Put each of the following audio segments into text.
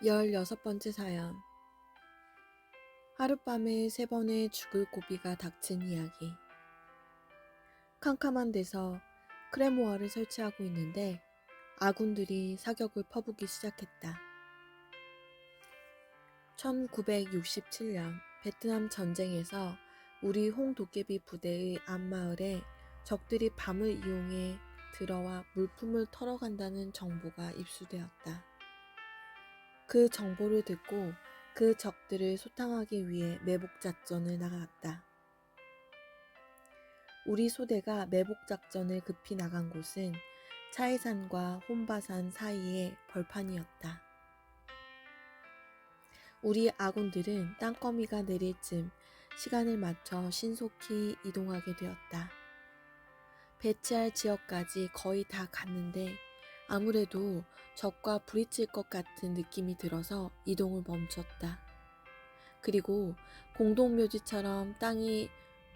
16번째 사연. 하룻밤에 3번의 죽을 고비가 닥친 이야기. 캄캄한 데서 크레모아를 설치하고 있는데 아군들이 사격을 퍼붓기 시작했다. 1967년 베트남 전쟁에서 우리 홍도깨비 부대의 앞마을에 적들이 밤을 이용해 들어와 물품을 털어간다는 정보가 입수되었다. 그 정보를 듣고 그 적들을 소탕하기 위해 매복작전을 나갔다. 우리 소대가 매복작전을 급히 나간 곳은 차이산과 혼바산 사이의 벌판이었다. 우리 아군들은 땅거미가 내릴 즈음 시간을 맞춰 신속히 이동하게 되었다. 배치할 지역까지 거의 다 갔는데 아무래도 적과 부딪힐 것 같은 느낌이 들어서 이동을 멈췄다. 그리고 공동묘지처럼 땅이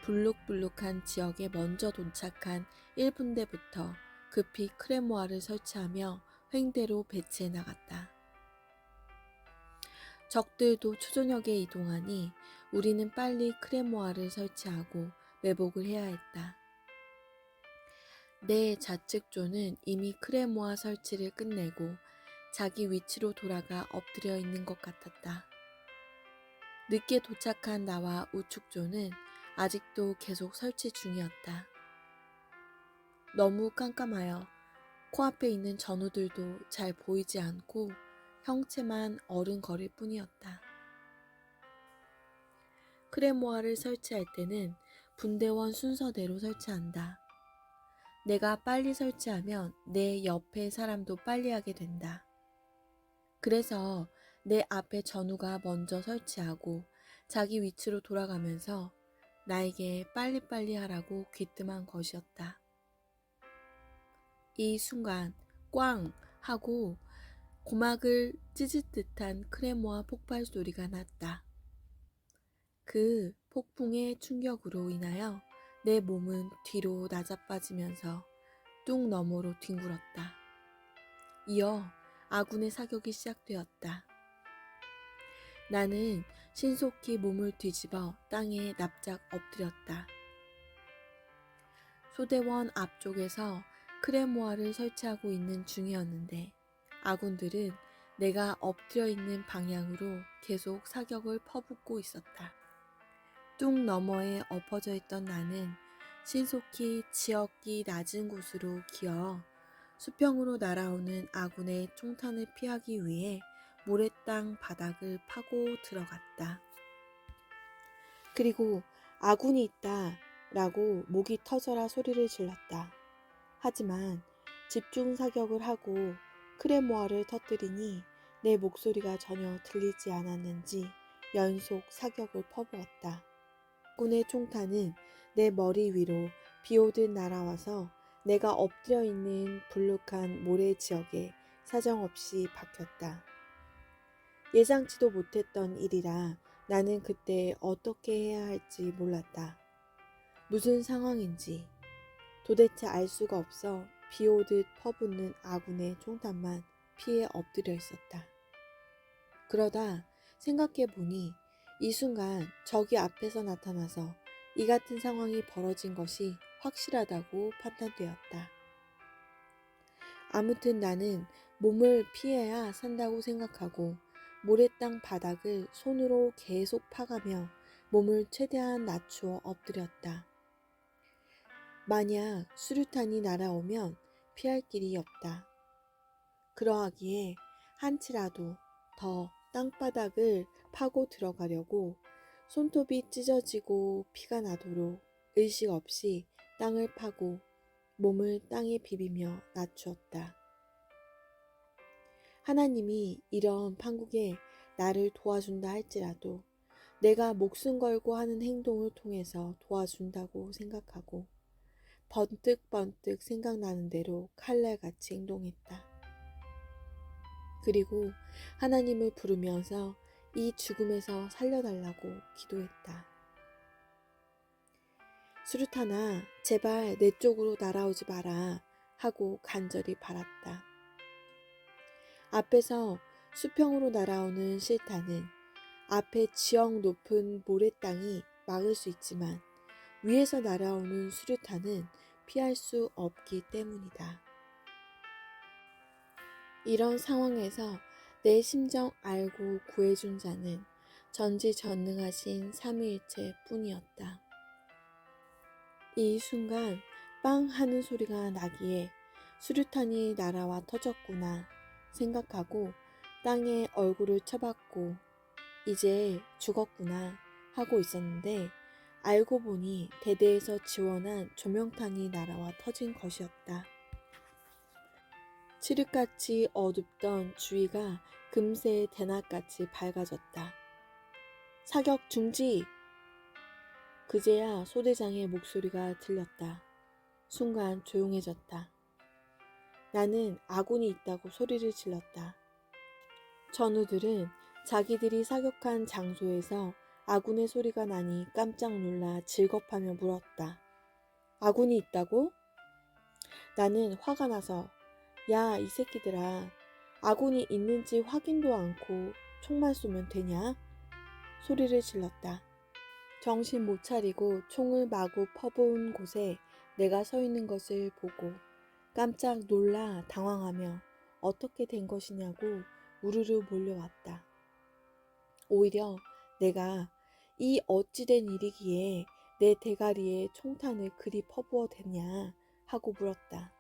불룩불룩한 지역에 먼저 도착한 1분대부터 급히 크레모아를 설치하며 횡대로 배치해 나갔다. 적들도 초저녁에 이동하니 우리는 빨리 크레모아를 설치하고 매복을 해야 했다. 내 좌측조는 이미 크레모아 설치를 끝내고 자기 위치로 돌아가 엎드려 있는 것 같았다. 늦게 도착한 나와 우측조는 아직도 계속 설치 중이었다. 너무 깜깜하여 코앞에 있는 전우들도 잘 보이지 않고 형체만 어른거릴 뿐이었다. 크레모아를 설치할 때는 분대원 순서대로 설치한다. 내가 빨리 설치하면 내 옆에 사람도 빨리 하게 된다. 그래서 내 앞에 전우가 먼저 설치하고 자기 위치로 돌아가면서 나에게 빨리빨리 하라고 귀뜸한 것이었다. 이 순간 꽝 하고 고막을 찢을 듯한 크레모아 폭발 소리가 났다. 그 폭풍의 충격으로 인하여 내 몸은 뒤로 낮아빠지면서 뚝 너머로 뒹굴었다. 이어 아군의 사격이 시작되었다. 나는 신속히 몸을 뒤집어 땅에 납작 엎드렸다. 소대원 앞쪽에서 크레모아를 설치하고 있는 중이었는데 아군들은 내가 엎드려 있는 방향으로 계속 사격을 퍼붓고 있었다. 뚝 너머에 엎어져 있던 나는 신속히 지역이 낮은 곳으로 기어 수평으로 날아오는 아군의 총탄을 피하기 위해 모래땅 바닥을 파고 들어갔다. 그리고 아군이 있다 라고 목이 터져라 소리를 질렀다. 하지만 집중 사격을 하고 크레모아를 터뜨리니 내 목소리가 전혀 들리지 않았는지 연속 사격을 퍼부었다. 아군의 총탄은 내 머리 위로 비오듯 날아와서 내가 엎드려 있는 불룩한 모래 지역에 사정없이 박혔다. 예상치도 못했던 일이라 나는 그때 어떻게 해야 할지 몰랐다. 무슨 상황인지 도대체 알 수가 없어 비오듯 퍼붓는 아군의 총탄만 피해 엎드려 있었다. 그러다 생각해보니 이 순간 적이 앞에서 나타나서 이 같은 상황이 벌어진 것이 확실하다고 판단되었다. 아무튼 나는 몸을 피해야 산다고 생각하고 모래땅 바닥을 손으로 계속 파가며 몸을 최대한 낮추어 엎드렸다. 만약 수류탄이 날아오면 피할 길이 없다. 그러하기에 한치라도 더 땅바닥을 파고 들어가려고 손톱이 찢어지고 피가 나도록 의식 없이 땅을 파고 몸을 땅에 비비며 낮추었다. 하나님이 이런 판국에 나를 도와준다 할지라도 내가 목숨 걸고 하는 행동을 통해서 도와준다고 생각하고 번뜩번뜩 생각나는 대로 칼날같이 행동했다. 그리고 하나님을 부르면서 이 죽음에서 살려달라고 기도했다. 수류탄아, 제발 내 쪽으로 날아오지 마라 하고 간절히 바랐다. 앞에서 수평으로 날아오는 실타는 앞에 지형 높은 모래땅이 막을 수 있지만 위에서 날아오는 수류탄은 피할 수 없기 때문이다. 이런 상황에서 내 심정 알고 구해준 자는 전지전능하신 삼위일체 뿐이었다. 이 순간 빵 하는 소리가 나기에 수류탄이 날아와 터졌구나 생각하고 땅에 얼굴을 쳐박고 이제 죽었구나 하고 있었는데 알고 보니 대대에서 지원한 조명탄이 날아와 터진 것이었다. 칠흑같이 어둡던 주위가 금세 대낮같이 밝아졌다. 사격 중지! 그제야 소대장의 목소리가 들렸다. 순간 조용해졌다. 나는 아군이 있다고 소리를 질렀다. 전우들은 자기들이 사격한 장소에서 아군의 소리가 나니 깜짝 놀라 질겁하며 물었다. 아군이 있다고? 나는 화가 나서 야, 이 새끼들아, 아군이 있는지 확인도 않고 총만 쏘면 되냐? 소리를 질렀다. 정신 못 차리고 총을 마구 퍼부은 곳에 내가 서 있는 것을 보고 깜짝 놀라 당황하며 어떻게 된 것이냐고 우르르 몰려왔다. 오히려 내가 이 어찌된 일이기에 내 대가리에 총탄을 그리 퍼부어 댔냐 하고 물었다.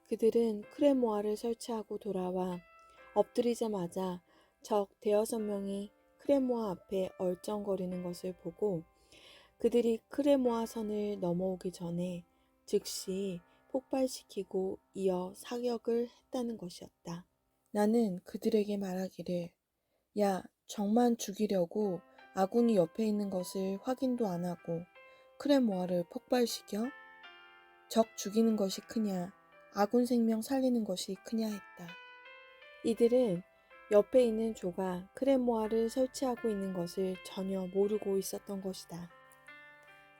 그들은 크레모아를 설치하고 돌아와 엎드리자마자 적 대여섯 명이 크레모아 앞에 얼쩡거리는 것을 보고 그들이 크레모아 선을 넘어오기 전에 즉시 폭발시키고 이어 사격을 했다는 것이었다. 나는 그들에게 말하기를 야, 적만 죽이려고 아군이 옆에 있는 것을 확인도 안 하고 크레모아를 폭발시켜? 적 죽이는 것이 크냐, 아군 생명 살리는 것이 크냐 했다. 이들은 옆에 있는 조가 크레모아를 설치하고 있는 것을 전혀 모르고 있었던 것이다.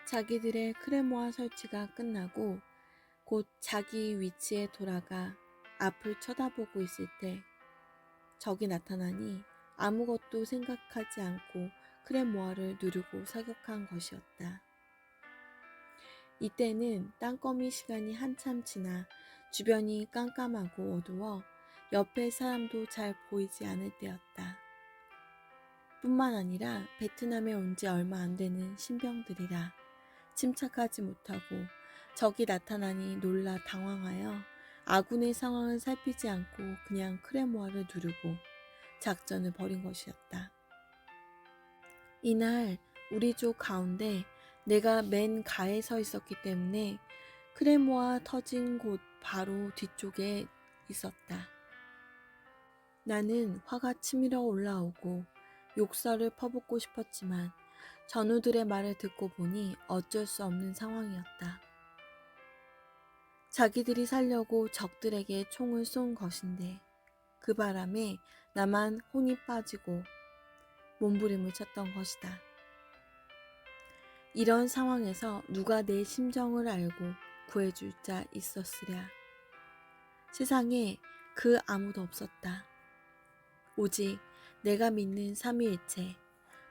자기들의 크레모아 설치가 끝나고 곧 자기 위치에 돌아가 앞을 쳐다보고 있을 때 적이 나타나니 아무것도 생각하지 않고 크레모아를 누르고 사격한 것이었다. 이때는 땅거미 시간이 한참 지나 주변이 깜깜하고 어두워 옆에 사람도 잘 보이지 않을 때였다. 뿐만 아니라 베트남에 온 지 얼마 안 되는 신병들이라 침착하지 못하고 적이 나타나니 놀라 당황하여 아군의 상황을 살피지 않고 그냥 크레모아를 누르고 작전을 벌인 것이었다. 이날 우리 조 가운데 내가 맨 가에 서 있었기 때문에 크레모아 터진 곳 바로 뒤쪽에 있었다. 나는 화가 치밀어 올라오고 욕설을 퍼붓고 싶었지만 전우들의 말을 듣고 보니 어쩔 수 없는 상황이었다. 자기들이 살려고 적들에게 총을 쏜 것인데 그 바람에 나만 혼이 빠지고 몸부림을 쳤던 것이다. 이런 상황에서 누가 내 심정을 알고 구해줄 자 있었으랴. 세상에 그 아무도 없었다. 오직 내가 믿는 삼위일체,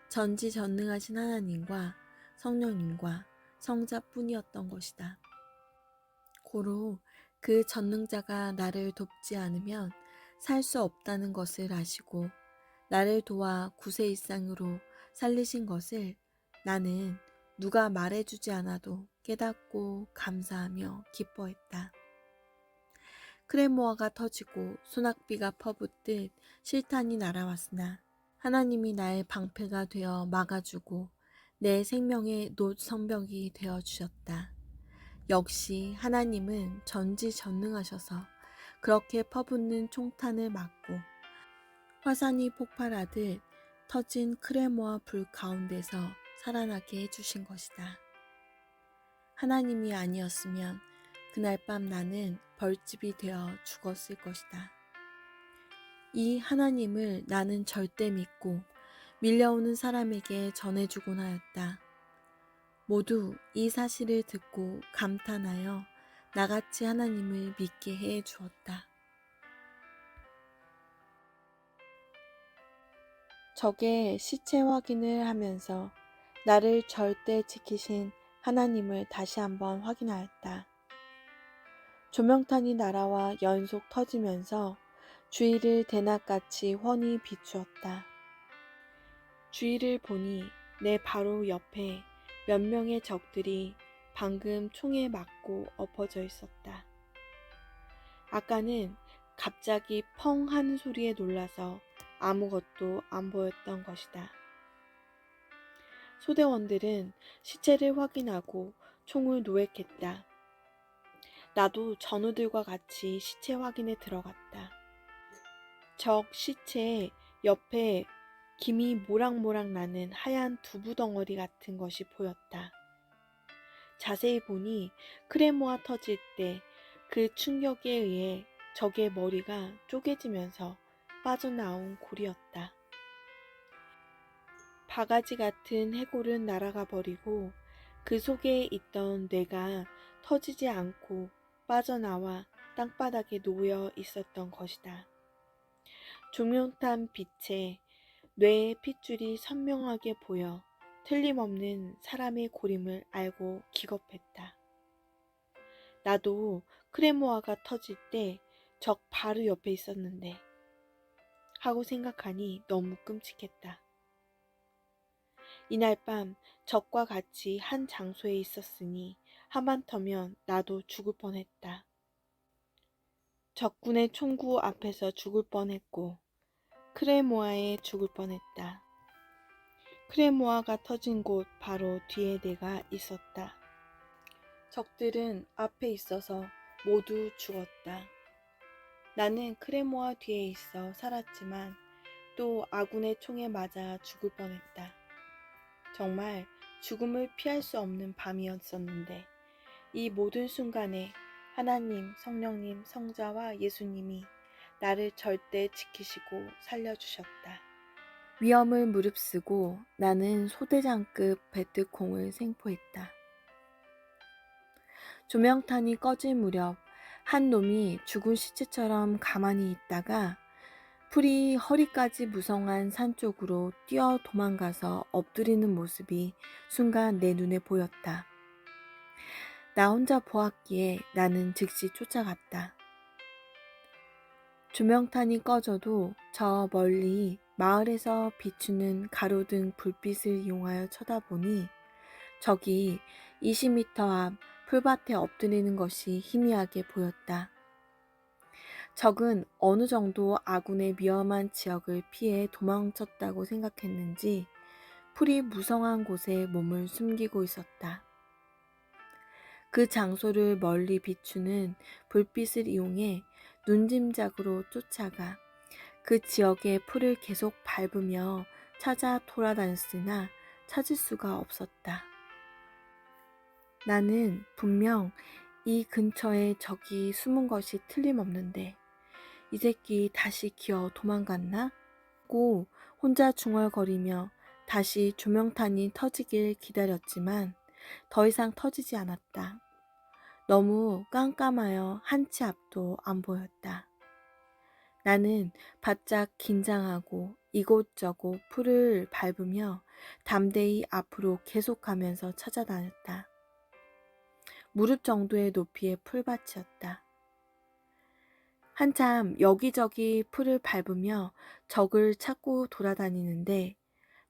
전지전능하신 하나님과 성령님과 성자뿐이었던 것이다. 고로 그 전능자가 나를 돕지 않으면 살 수 없다는 것을 아시고 나를 도와 구세일상으로 살리신 것을 나는 누가 말해주지 않아도 깨닫고 감사하며 기뻐했다. 크레모아가 터지고 소낙비가 퍼붓듯 실탄이 날아왔으나 하나님이 나의 방패가 되어 막아주고 내 생명의 노성벽이 되어 주셨다. 역시 하나님은 전지전능하셔서 그렇게 퍼붓는 총탄을 막고 화산이 폭발하듯 터진 크레모아 불 가운데서 살아나게 해주신 것이다. 하나님이 아니었으면 그날 밤 나는 벌집이 되어 죽었을 것이다. 이 하나님을 나는 절대 믿고 밀려오는 사람에게 전해주곤 하였다. 모두 이 사실을 듣고 감탄하여 나같이 하나님을 믿게 해 주었다. 적의 시체 확인을 하면서 나를 절대 지키신 하나님을 다시 한번 확인하였다. 조명탄이 날아와 연속 터지면서 주위를 대낮같이 훤히 비추었다. 주위를 보니 내 바로 옆에 몇 명의 적들이 방금 총에 맞고 엎어져 있었다. 아까는 갑자기 펑 하는 소리에 놀라서 아무것도 안 보였던 것이다. 소대원들은 시체를 확인하고 총을 노획했다. 나도 전우들과 같이 시체 확인에 들어갔다. 적 시체 옆에 김이 모락모락 나는 하얀 두부 덩어리 같은 것이 보였다. 자세히 보니 크레모아 터질 때 그 충격에 의해 적의 머리가 쪼개지면서 빠져나온 골이었다. 바가지 같은 해골은 날아가 버리고 그 속에 있던 뇌가 터지지 않고 빠져나와 땅바닥에 놓여 있었던 것이다. 조명탄 빛에 뇌의 핏줄이 선명하게 보여 틀림없는 사람의 골임을 알고 기겁했다. 나도 크레모아가 터질 때 적 바로 옆에 있었는데 하고 생각하니 너무 끔찍했다. 이날 밤 적과 같이 한 장소에 있었으니 하마터면 나도 죽을 뻔했다. 적군의 총구 앞에서 죽을 뻔했고 크레모아에 죽을 뻔했다. 크레모아가 터진 곳 바로 뒤에 내가 있었다. 적들은 앞에 있어서 모두 죽었다. 나는 크레모아 뒤에 있어 살았지만 또 아군의 총에 맞아 죽을 뻔했다. 정말 죽음을 피할 수 없는 밤이었었는데 이 모든 순간에 하나님, 성령님, 성자와 예수님이 나를 절대 지키시고 살려주셨다. 위험을 무릅쓰고 나는 소대장급 베트콩을 생포했다. 조명탄이 꺼질 무렵 한 놈이 죽은 시체처럼 가만히 있다가 풀이 허리까지 무성한 산 쪽으로 뛰어 도망가서 엎드리는 모습이 순간 내 눈에 보였다. 나 혼자 보았기에 나는 즉시 쫓아갔다. 조명탄이 꺼져도 저 멀리 마을에서 비추는 가로등 불빛을 이용하여 쳐다보니 저기 20m 앞 풀밭에 엎드리는 것이 희미하게 보였다. 적은 어느 정도 아군의 위험한 지역을 피해 도망쳤다고 생각했는지 풀이 무성한 곳에 몸을 숨기고 있었다. 그 장소를 멀리 비추는 불빛을 이용해 눈짐작으로 쫓아가 그 지역의 풀을 계속 밟으며 찾아 돌아다녔으나 찾을 수가 없었다. 나는 분명 이 근처에 적이 숨은 것이 틀림없는데 이 새끼 다시 기어 도망갔나? 고 혼자 중얼거리며 다시 조명탄이 터지길 기다렸지만 더 이상 터지지 않았다. 너무 깜깜하여 한 치 앞도 안 보였다. 나는 바짝 긴장하고 이곳저곳 풀을 밟으며 담대히 앞으로 계속가면서 찾아다녔다. 무릎 정도의 높이의 풀밭이었다. 한참 여기저기 풀을 밟으며 적을 찾고 돌아다니는데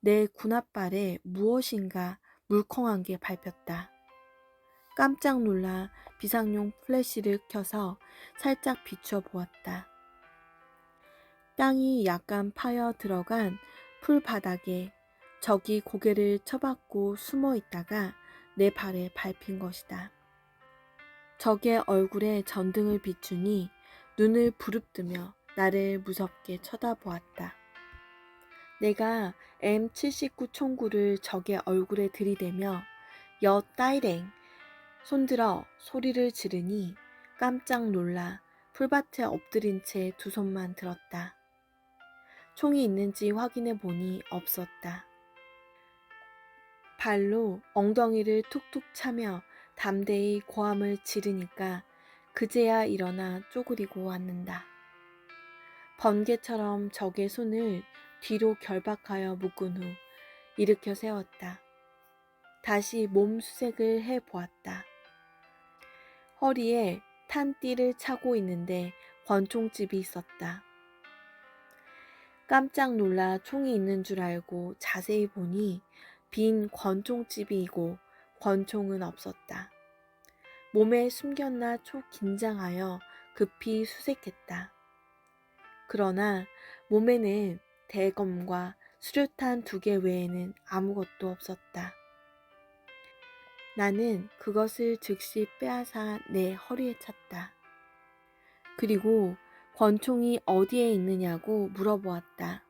내 군홧발에 무엇인가 물컹한 게 밟혔다. 깜짝 놀라 비상용 플래시를 켜서 살짝 비춰 보았다. 땅이 약간 파여 들어간 풀바닥에 적이 고개를 쳐박고 숨어 있다가 내 발에 밟힌 것이다. 적의 얼굴에 전등을 비추니 눈을 부릅뜨며 나를 무섭게 쳐다보았다. 내가 M79 총구를 적의 얼굴에 들이대며 여 따이랭 손들어 소리를 지르니 깜짝 놀라 풀밭에 엎드린 채 두 손만 들었다. 총이 있는지 확인해 보니 없었다. 발로 엉덩이를 툭툭 차며 담대히 고함을 지르니까 그제야 일어나 쪼그리고 앉는다. 번개처럼 적의 손을 뒤로 결박하여 묶은 후 일으켜 세웠다. 다시 몸 수색을 해 보았다. 허리에 탄띠를 차고 있는데 권총집이 있었다. 깜짝 놀라 총이 있는 줄 알고 자세히 보니 빈 권총집이고 권총은 없었다. 몸에 숨겼나 초긴장하여 급히 수색했다. 그러나 몸에는 대검과 수류탄 2개 외에는 아무것도 없었다. 나는 그것을 즉시 빼앗아 내 허리에 찼다. 그리고 권총이 어디에 있느냐고 물어보았다.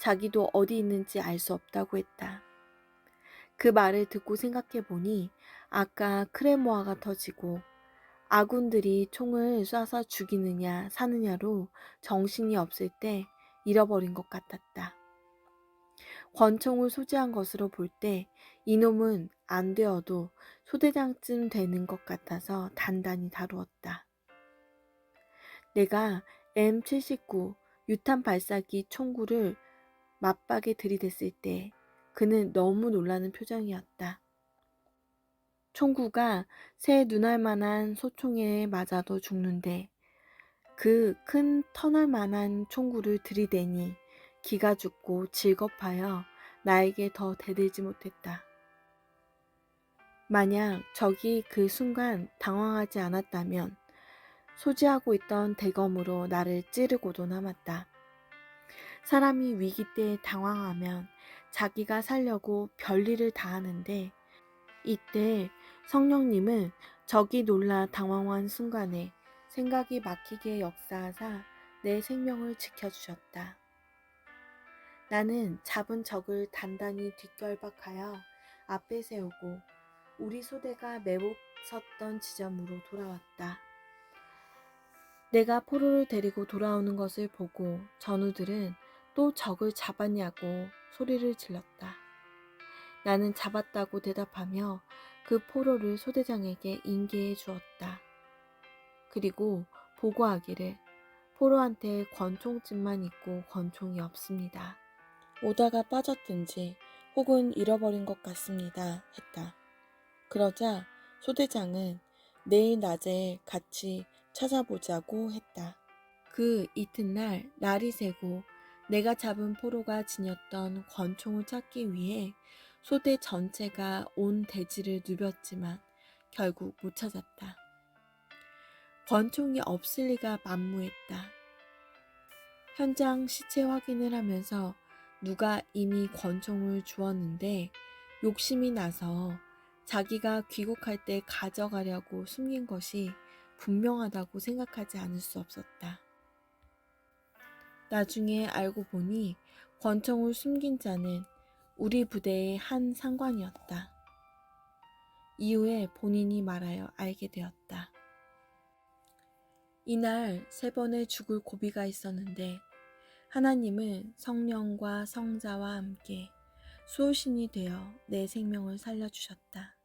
자기도 어디 있는지 알 수 없다고 했다. 그 말을 듣고 생각해 보니 아까 크레모아가 터지고 아군들이 총을 쏴서 죽이느냐 사느냐로 정신이 없을 때 잃어버린 것 같았다. 권총을 소지한 것으로 볼 때 이놈은 안 되어도 소대장쯤 되는 것 같아서 단단히 다루었다. 내가 M79 유탄 발사기 총구를 맞박에 들이댔을 때 그는 너무 놀라는 표정이었다. 총구가 새 눈알만한 소총에 맞아도 죽는데 그 큰 터널만한 총구를 들이대니 기가 죽고 질겁하여 나에게 더 대들지 못했다. 만약 적이 그 순간 당황하지 않았다면 소지하고 있던 대검으로 나를 찌르고도 남았다. 사람이 위기 때 당황하면 자기가 살려고 별일을 다 하는데 이때 성령님은 적이 놀라 당황한 순간에 생각이 막히게 역사하사 내 생명을 지켜주셨다. 나는 잡은 적을 단단히 뒷결박하여 앞에 세우고 우리 소대가 매복 섰던 지점으로 돌아왔다. 내가 포로를 데리고 돌아오는 것을 보고 전우들은 또 적을 잡았냐고 소리를 질렀다. 나는 잡았다고 대답하며 그 포로를 소대장에게 인계해 주었다. 그리고 보고하기를 포로한테 권총집만 있고 권총이 없습니다. 오다가 빠졌든지 혹은 잃어버린 것 같습니다. 했다. 그러자 소대장은 내일 낮에 같이 찾아보자고 했다. 그 이튿날 날이 새고 내가 잡은 포로가 지녔던 권총을 찾기 위해 소대 전체가 온 대지를 누볐지만 결국 못 찾았다. 권총이 없을 리가 만무했다. 현장 시체 확인을 하면서 누가 이미 권총을 주었는데 욕심이 나서 자기가 귀국할 때 가져가려고 숨긴 것이 분명하다고 생각하지 않을 수 없었다. 나중에 알고 보니 권총을 숨긴 자는 우리 부대의 한 상관이었다. 이후에 본인이 말하여 알게 되었다. 이날 3번의 죽을 고비가 있었는데 하나님은 성령과 성자와 함께 수호신이 되어 내 생명을 살려주셨다.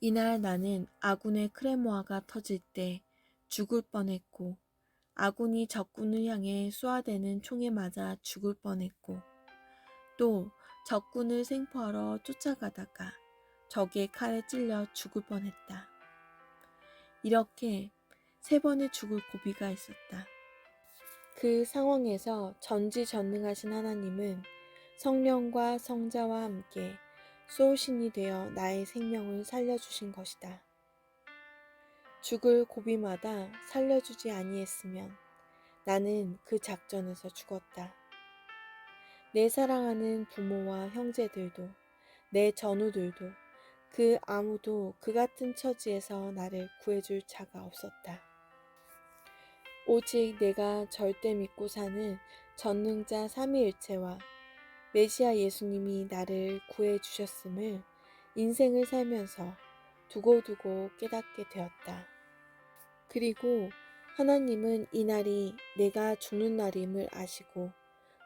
이날 나는 아군의 크레모아가 터질 때 죽을 뻔했고 아군이 적군을 향해 쏘아대는 총에 맞아 죽을 뻔했고 또 적군을 생포하러 쫓아가다가 적의 칼에 찔려 죽을 뻔했다. 이렇게 3번의 죽을 고비가 있었다. 그 상황에서 전지전능하신 하나님은 성령과 성자와 함께 소신이 되어 나의 생명을 살려주신 것이다. 죽을 고비마다 살려주지 아니했으면 나는 그 작전에서 죽었다. 내 사랑하는 부모와 형제들도 내 전우들도 그 아무도 그 같은 처지에서 나를 구해줄 자가 없었다. 오직 내가 절대 믿고 사는 전능자 삼위일체와 메시아 예수님이 나를 구해주셨음을 인생을 살면서 두고두고 깨닫게 되었다. 그리고 하나님은 이날이 내가 죽는 날임을 아시고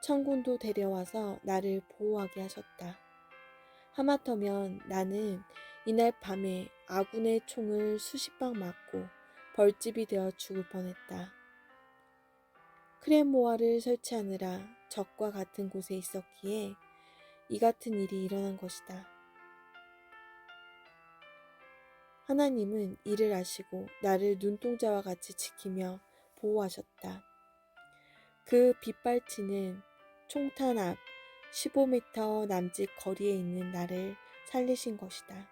천군도 데려와서 나를 보호하게 하셨다. 하마터면 나는 이날 밤에 아군의 총을 수십 방 맞고 벌집이 되어 죽을 뻔했다. 크레모아를 설치하느라 적과 같은 곳에 있었기에 이 같은 일이 일어난 것이다. 하나님은 이를 아시고 나를 눈동자와 같이 지키며 보호하셨다. 그 빗발치는 총탄 앞 15m 남짓 거리에 있는 나를 살리신 것이다.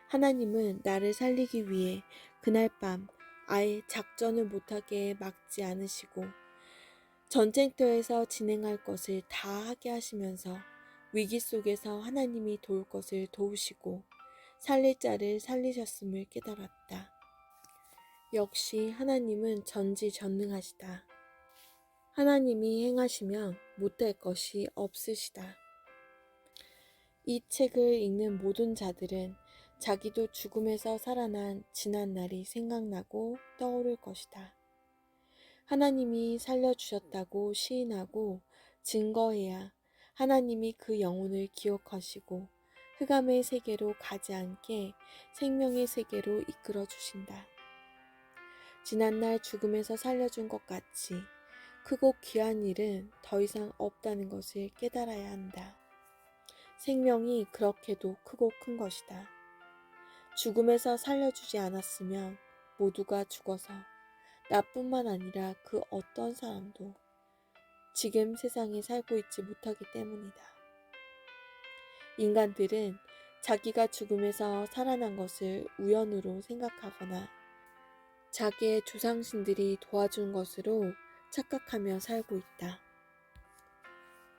하나님은 나를 살리기 위해 그날 밤 아예 작전을 못하게 막지 않으시고 전쟁터에서 진행할 것을 다 하게 하시면서 위기 속에서 하나님이 도울 것을 도우시고 살릴 자를 살리셨음을 깨달았다. 역시 하나님은 전지전능하시다. 하나님이 행하시면 못할 것이 없으시다. 이 책을 읽는 모든 자들은 자기도 죽음에서 살아난 지난 날이 생각나고 떠오를 것이다. 하나님이 살려주셨다고 시인하고 증거해야 하나님이 그 영혼을 기억하시고 흑암의 세계로 가지 않게 생명의 세계로 이끌어 주신다. 지난날 죽음에서 살려준 것 같이 크고 귀한 일은 더 이상 없다는 것을 깨달아야 한다. 생명이 그렇게도 크고 큰 것이다. 죽음에서 살려주지 않았으면 모두가 죽어서 나뿐만 아니라 그 어떤 사람도 지금 세상에 살고 있지 못하기 때문이다. 인간들은 자기가 죽음에서 살아난 것을 우연으로 생각하거나 자기의 조상신들이 도와준 것으로 착각하며 살고 있다.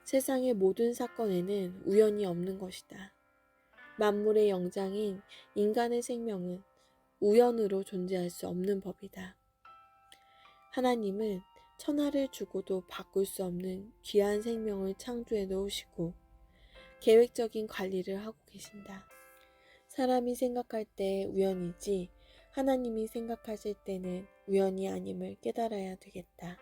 세상의 모든 사건에는 우연이 없는 것이다. 만물의 영장인 인간의 생명은 우연으로 존재할 수 없는 법이다. 하나님은 천하를 주고도 바꿀 수 없는 귀한 생명을 창조해 놓으시고 계획적인 관리를 하고 계신다. 사람이 생각할 때 우연이지 하나님이 생각하실 때는 우연이 아님을 깨달아야 되겠다.